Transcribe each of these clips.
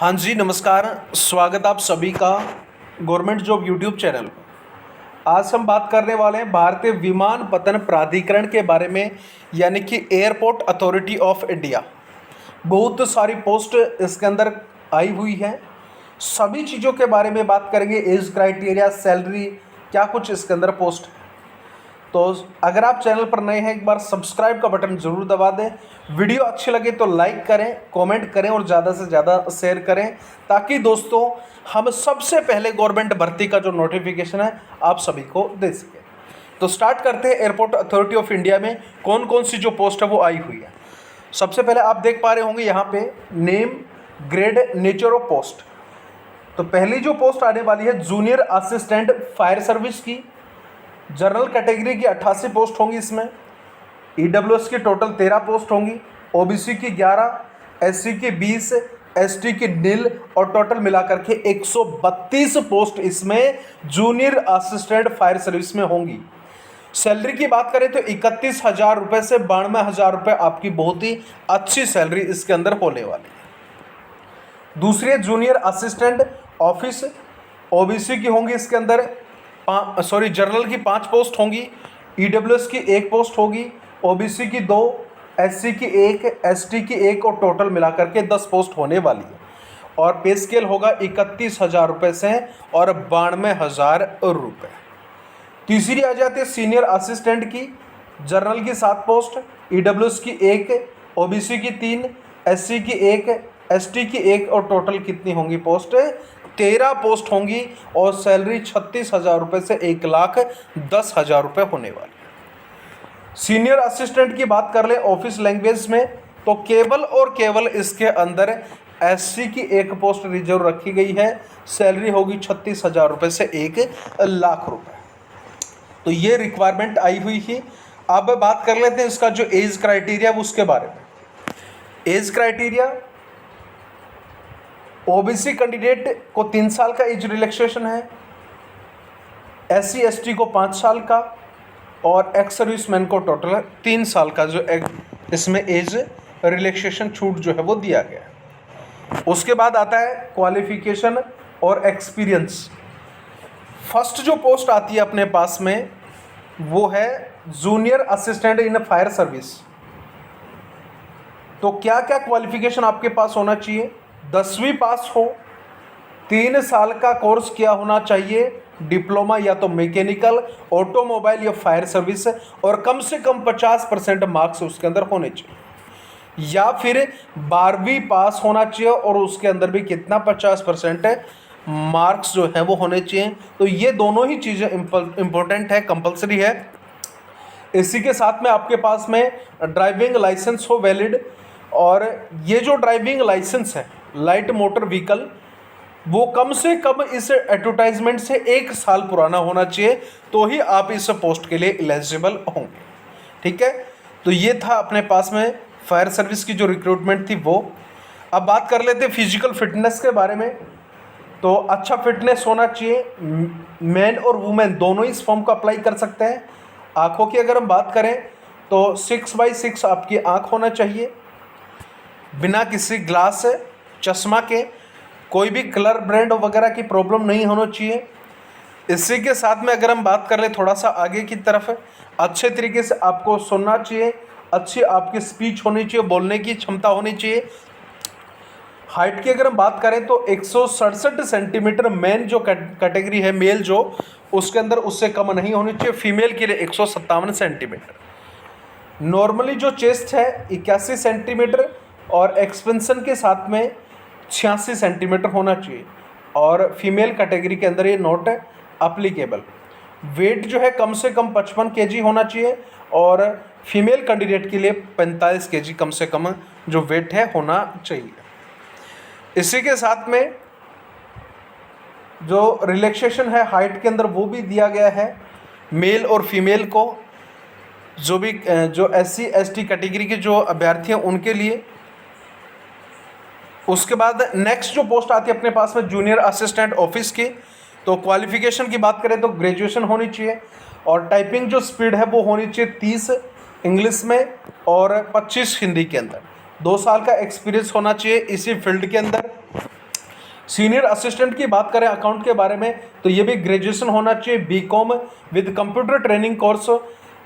हाँ जी, नमस्कार। स्वागत आप सभी का गवर्नमेंट जॉब यूट्यूब चैनल पर। आज हम बात करने वाले हैं भारतीय विमानपत्तन प्राधिकरण के बारे में, यानी कि एयरपोर्ट अथॉरिटी ऑफ इंडिया। बहुत सारी पोस्ट इसके अंदर आई हुई हैं। सभी चीज़ों के बारे में बात करेंगे, एज क्राइटेरिया, सैलरी, क्या कुछ इसके अंदर पोस्ट है। तो अगर आप चैनल पर नए हैं, एक बार सब्सक्राइब का बटन ज़रूर दबा दें। वीडियो अच्छी लगे तो लाइक करें, कमेंट करें और ज़्यादा से ज़्यादा शेयर करें, ताकि दोस्तों हम सबसे पहले गवर्नमेंट भर्ती का जो नोटिफिकेशन है आप सभी को दे सकें। तो स्टार्ट करते हैं। एयरपोर्ट अथॉरिटी ऑफ इंडिया में कौन कौन सी जो पोस्ट है वो आई हुई है। सबसे पहले आप देख पा रहे होंगे यहाँ पे name, grade, nature of post. तो पहली जो पोस्ट आने वाली है जूनियर असिस्टेंट फायर सर्विस की। जनरल कैटेगरी की 88 पोस्ट होंगी इसमें। ईडब्ल्यूएस की टोटल 13 पोस्ट होंगी। ओबीसी की 11, एससी की 20, एसटी की नील और टोटल मिलाकर के 132 पोस्ट इसमें जूनियर असिस्टेंट फायर सर्विस में होंगी। सैलरी की बात करें तो 31,000 रुपये से 92,000 रुपये आपकी बहुत ही अच्छी सैलरी इसके अंदर होने वाली है। दूसरी है जूनियर असिस्टेंट ऑफिस। ओबीसी की होंगी इसके अंदर जनरल की 5 पोस्ट होंगी, ईडब्ल्यूएस की 1 पोस्ट होगी, ओबीसी की 2, एससी की 1, एसटी की 1 और टोटल मिलाकर के 10 पोस्ट होने वाली है। और पे स्केल होगा 31,000 रुपये से और 92,000 रुपये। तीसरी आ जाती है सीनियर असिस्टेंट की। जनरल की 7 पोस्ट, ईडब्ल्यूएस की 1, ओबीसी की 3, एससी की 1, एसटी की 1 और टोटल कितनी होंगी पोस्ट? 13 पोस्ट होंगी और सैलरी 36,000 रुपये से 1,10,000 रुपये होने वाली है। सीनियर असिस्टेंट की बात कर ले ऑफिस लैंग्वेज में, तो केवल और केवल इसके अंदर एससी की 1 पोस्ट रिजर्व रखी गई है। सैलरी होगी 36,000 रुपये से 1,00,000 रुपये। तो ये रिक्वायरमेंट आई हुई थी। अब बात कर लेते हैं इसका जो एज क्राइटेरिया उसके बारे में। एज क्राइटेरिया, ओबीसी कैंडिडेट को 3 साल का एज रिलैक्सेशन है, एससी एसटी को 5 साल का और एक्स सर्विसमैन को टोटल 3 साल का जो इसमें एज रिलैक्सेशन छूट जो है वो दिया गया है। उसके बाद आता है क्वालिफिकेशन और एक्सपीरियंस। फर्स्ट जो पोस्ट आती है अपने पास में वो है junior assistant in fire service. तो क्या क्या क्वालिफिकेशन आपके पास होना चाहिए? 10वीं पास हो, 3 साल का कोर्स किया होना चाहिए, डिप्लोमा या तो मैकेनिकल, ऑटोमोबाइल या फायर सर्विस, और कम से कम 50% मार्क्स उसके अंदर होने चाहिए, या फिर 12वीं पास होना चाहिए और उसके अंदर भी कितना 50% मार्क्स जो है वो होने चाहिए। तो ये दोनों ही चीज़ें इंपॉर्टेंट है, कंपलसरी है। इसी के साथ में आपके पास में ड्राइविंग लाइसेंस हो वैलिड, और ये जो ड्राइविंग लाइसेंस है लाइट मोटर व्हीकल वो कम से कम इस एडवर्टाइजमेंट से 1 साल पुराना होना चाहिए, तो ही आप इस पोस्ट के लिए एलिजिबल होंगे। ठीक है, तो ये था अपने पास में फायर सर्विस की जो रिक्रूटमेंट थी वो। अब बात कर लेते हैं फिजिकल फिटनेस के बारे में। तो अच्छा फिटनेस होना चाहिए, मैन और वुमेन दोनों इस फॉर्म को अप्लाई कर सकते हैं। आँखों की अगर हम बात करें तो 6/6 आपकी आँख होना चाहिए, बिना किसी ग्लास चश्मा के, कोई भी कलर ब्रांड वगैरह की प्रॉब्लम नहीं होना चाहिए। इसी के साथ में अगर हम बात कर ले थोड़ा सा आगे की तरफ, अच्छे तरीके से आपको सुनना चाहिए, अच्छी आपकी स्पीच होनी चाहिए, बोलने की क्षमता होनी चाहिए। हाइट की अगर हम बात करें तो 167 सेंटीमीटर मेन जो कैटेगरी है, मेल जो, उसके अंदर उससे कम नहीं होनी चाहिए। फीमेल के लिए 157 सेंटीमीटर। नॉर्मली जो चेस्ट है 81 सेंटीमीटर और एक्सपेंशन के साथ में 86 सेंटीमीटर होना चाहिए, और फीमेल कैटेगरी के अंदर ये नॉट अप्लीकेबल। वेट जो है कम से कम 55 केजी होना चाहिए, और फीमेल कैंडिडेट के लिए 45 केजी कम से कम जो वेट है होना चाहिए। इसी के साथ में जो रिलैक्सेशन है हाइट के अंदर वो भी दिया गया है मेल और फीमेल को, जो एससी एसटी कैटेगरी के जो अभ्यर्थी हैं उनके लिए। उसके बाद नेक्स्ट जो पोस्ट आती है अपने पास में जूनियर असिस्टेंट ऑफिस की। तो क्वालिफिकेशन की बात करें तो ग्रेजुएशन होनी चाहिए, और टाइपिंग जो स्पीड है वो होनी चाहिए 30 इंग्लिश में और 25 हिंदी के अंदर। 2 साल का एक्सपीरियंस होना चाहिए इसी फील्ड के अंदर। सीनियर असिस्टेंट की बात करें अकाउंट के बारे में तो ये भी ग्रेजुएशन होना चाहिए, BCom with computer training course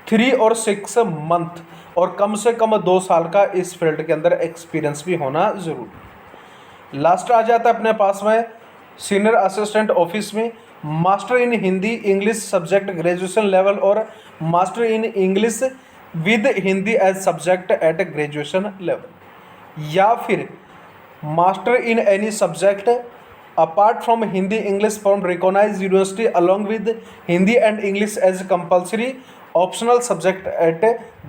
3 और 6 मंथ और कम से कम 2 साल का इस फील्ड के अंदर एक्सपीरियंस भी होना जरूरी। लास्ट आ जाता है अपने पास में सीनियर असिस्टेंट ऑफिस में master in Hindi English subject graduation level और master in English with Hindi as subject at graduation level, या फिर master in any subject apart from Hindi English from recognised university along with Hindi and English as compulsory optional subject at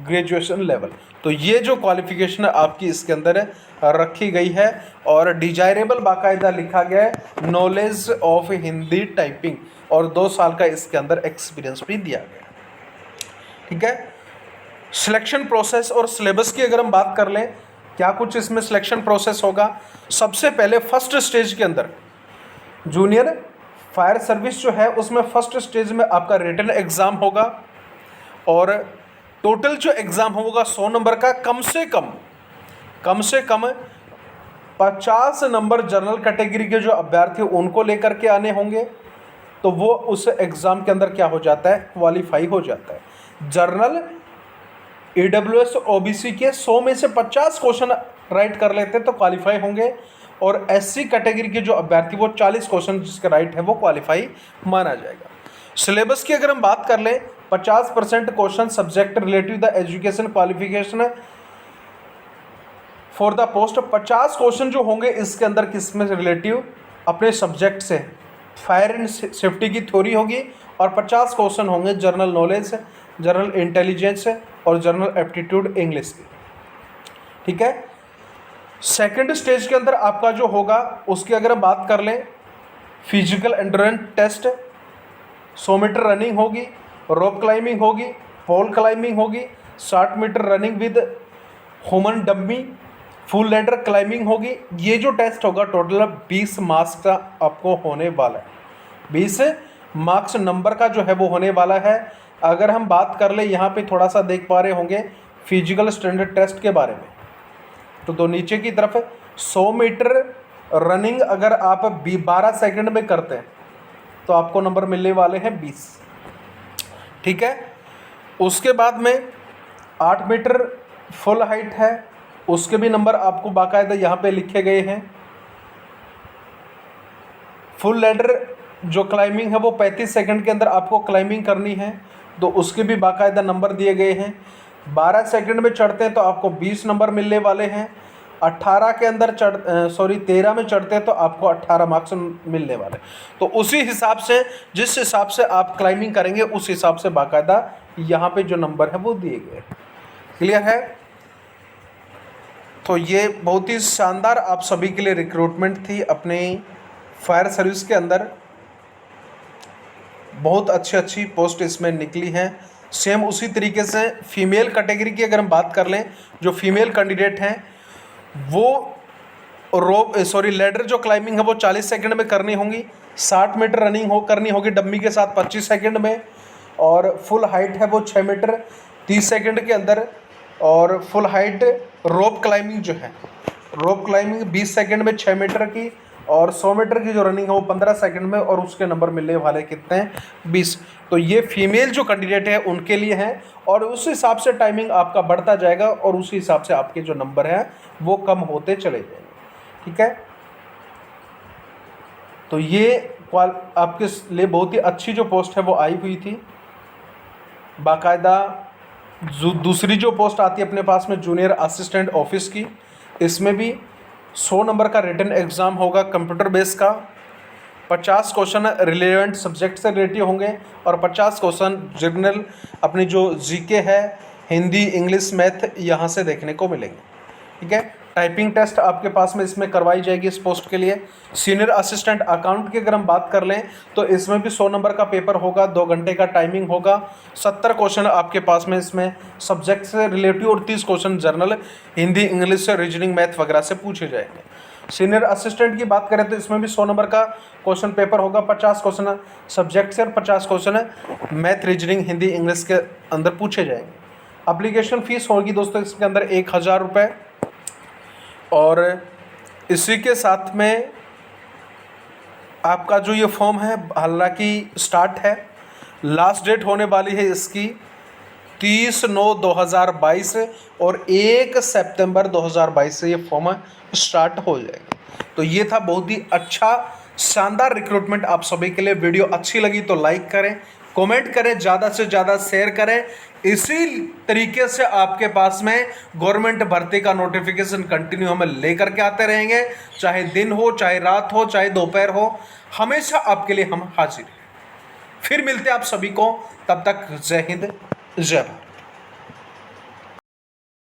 graduation level. तो ये जो qualification आपकी इसके अंदर रखी गई है और डिजायरेबल बाकायदा लिखा गया है नॉलेज ऑफ हिंदी टाइपिंग और 2 साल का इसके अंदर एक्सपीरियंस भी दिया गया। ठीक है, सिलेक्शन प्रोसेस और सिलेबस की अगर हम बात कर लें, क्या कुछ इसमें सिलेक्शन प्रोसेस होगा। सबसे पहले फर्स्ट स्टेज के अंदर जूनियर फायर सर्विस जो है उसमें फर्स्ट स्टेज में आपका रिटन एग्ज़ाम होगा और टोटल जो एग्ज़ाम होगा 100 नंबर का, कम से कम 50 नंबर जनरल कैटेगरी के जो अभ्यर्थी उनको लेकर के आने होंगे, तो वो उस एग्ज़ाम के अंदर क्या हो जाता है, क्वालिफाई हो जाता है। जनरल AWS OBC के 100 में से 50 क्वेश्चन राइट कर लेते हैं तो क्वालिफाई होंगे और SC कैटेगरी के जो अभ्यर्थी वो 40 क्वेश्चन जिसका राइट है वो क्वालिफाई माना जाएगा। सिलेबस की अगर हम बात कर लें 50% question subject relative the education qualification for the post. 50 question जो होंगे इसके अंदर किस में रिलेटिव अपने सब्जेक्ट से, फायर एंड सेफ्टी की थ्योरी होगी और 50 क्वेश्चन होंगे जनरल नॉलेज, जनरल इंटेलिजेंस और जनरल एप्टीट्यूड इंग्लिश की। ठीक है, सेकंड स्टेज के अंदर आपका जो होगा उसकी अगर हम बात कर लें physical endurance test, 100 metre running होगी, रोप क्लाइंबिंग होगी, पोल क्लाइंबिंग होगी, 60 metre running with human dummy, full ladder climbing होगी। ये जो टेस्ट होगा टोटल 20 मार्क्स का आपको होने वाला है, 20 मार्क्स नंबर का जो है वो होने वाला है। अगर हम बात कर ले यहाँ पे थोड़ा सा देख पा रहे होंगे फिजिकल स्टैंडर्ड टेस्ट के बारे में, तो नीचे की तरफ 100 मीटर रनिंग अगर आप 12 सेकंड में करते हैं तो आपको नंबर मिलने वाले हैं 20। ठीक है, उसके बाद में 8 मीटर फुल हाइट है, उसके भी नंबर आपको बाकायदा यहाँ पे लिखे गए हैं। फुल लैडर जो क्लाइंबिंग है वो 35 सेकंड के अंदर आपको क्लाइंबिंग करनी है, तो उसके भी बाकायदा नंबर दिए गए हैं। 12 सेकंड में चढ़ते हैं तो आपको 20 नंबर मिलने वाले हैं। 18 के अंदर 13 में चढ़ते हैं तो आपको 18 मार्क्स मिलने वाले। तो उसी हिसाब से जिस हिसाब से आप क्लाइंबिंग करेंगे उस हिसाब से बाकायदा यहाँ पे जो नंबर है वो दिए गए। क्लियर है? तो ये बहुत ही शानदार आप सभी के लिए रिक्रूटमेंट थी अपने फायर सर्विस के अंदर। बहुत अच्छी पोस्ट इसमें निकली हैं। सेम उसी तरीके से फीमेल कैटेगरी की अगर हम बात कर लें, जो फीमेल कैंडिडेट हैं वो लैडर जो क्लाइंबिंग है वो 40 सेकंड में करनी होगी, 60 मीटर रनिंग करनी होगी डम्मी के साथ 25 सेकंड में, और फुल हाइट है वो 6 मीटर 30 सेकंड के अंदर, और फुल हाइट रोप क्लाइंबिंग जो है, रोप क्लाइंबिंग 20 सेकंड में 6 मीटर की, और 100 मीटर की जो रनिंग है वो 15 सेकंड में, और उसके नंबर मिलने वाले कितने हैं? 20। तो ये फीमेल जो कैंडिडेट है उनके लिए है, और उस हिसाब से टाइमिंग आपका बढ़ता जाएगा और उसी हिसाब से आपके जो नंबर हैं वो कम होते चले जाएंगे। ठीक है, तो ये आपके लिए बहुत ही अच्छी जो पोस्ट है वो आई हुई थी। बाकायदा दूसरी जो पोस्ट आती है अपने पास में जूनियर असिस्टेंट ऑफिस की, इसमें भी 100 नंबर का रिटन एग्ज़ाम होगा कंप्यूटर बेस का। 50 क्वेश्चन रिलेवेंट सब्जेक्ट से रिलेटेड होंगे और 50 क्वेश्चन जनरल अपनी जो जीके है हिंदी इंग्लिश मैथ यहाँ से देखने को मिलेंगे। ठीक है, टाइपिंग टेस्ट आपके पास में इसमें करवाई जाएगी इस पोस्ट के लिए। सीनियर असिस्टेंट अकाउंट की अगर हम बात कर लें तो इसमें भी 100 नंबर का पेपर होगा, 2 घंटे का टाइमिंग होगा। 70 क्वेश्चन आपके पास में इसमें सब्जेक्ट से रिलेटिव और 30 क्वेश्चन जनरल हिंदी इंग्लिश से रीजनिंग मैथ वगैरह से पूछे जाएंगे। सीनियर असिस्टेंट की बात करें तो इसमें भी 100 नंबर का क्वेश्चन पेपर होगा, 50 क्वेश्चन सब्जेक्ट से और 50 question math reasoning Hindi English के अंदर पूछे जाएंगे। एप्लीकेशन फ़ीस होगी दोस्तों इसके अंदर 1000 रुपये, और इसी के साथ में आपका जो ये फॉर्म है हालांकि स्टार्ट है, लास्ट डेट होने वाली है इसकी 30/9/2022 और 1 सितंबर 2022 से ये फॉर्म स्टार्ट हो जाएगी। तो ये था बहुत ही अच्छा शानदार रिक्रूटमेंट आप सभी के लिए। वीडियो अच्छी लगी तो लाइक करें, कमेंट करें, ज़्यादा से ज़्यादा शेयर करें। इसी तरीके से आपके पास में गवर्नमेंट भर्ती का नोटिफिकेशन कंटिन्यू हम लेकर के आते रहेंगे, चाहे दिन हो, चाहे रात हो, चाहे दोपहर हो, हमेशा आपके लिए हम हाजिर हैं। फिर मिलते हैं आप सभी को, तब तक जय हिंद, जय भारत।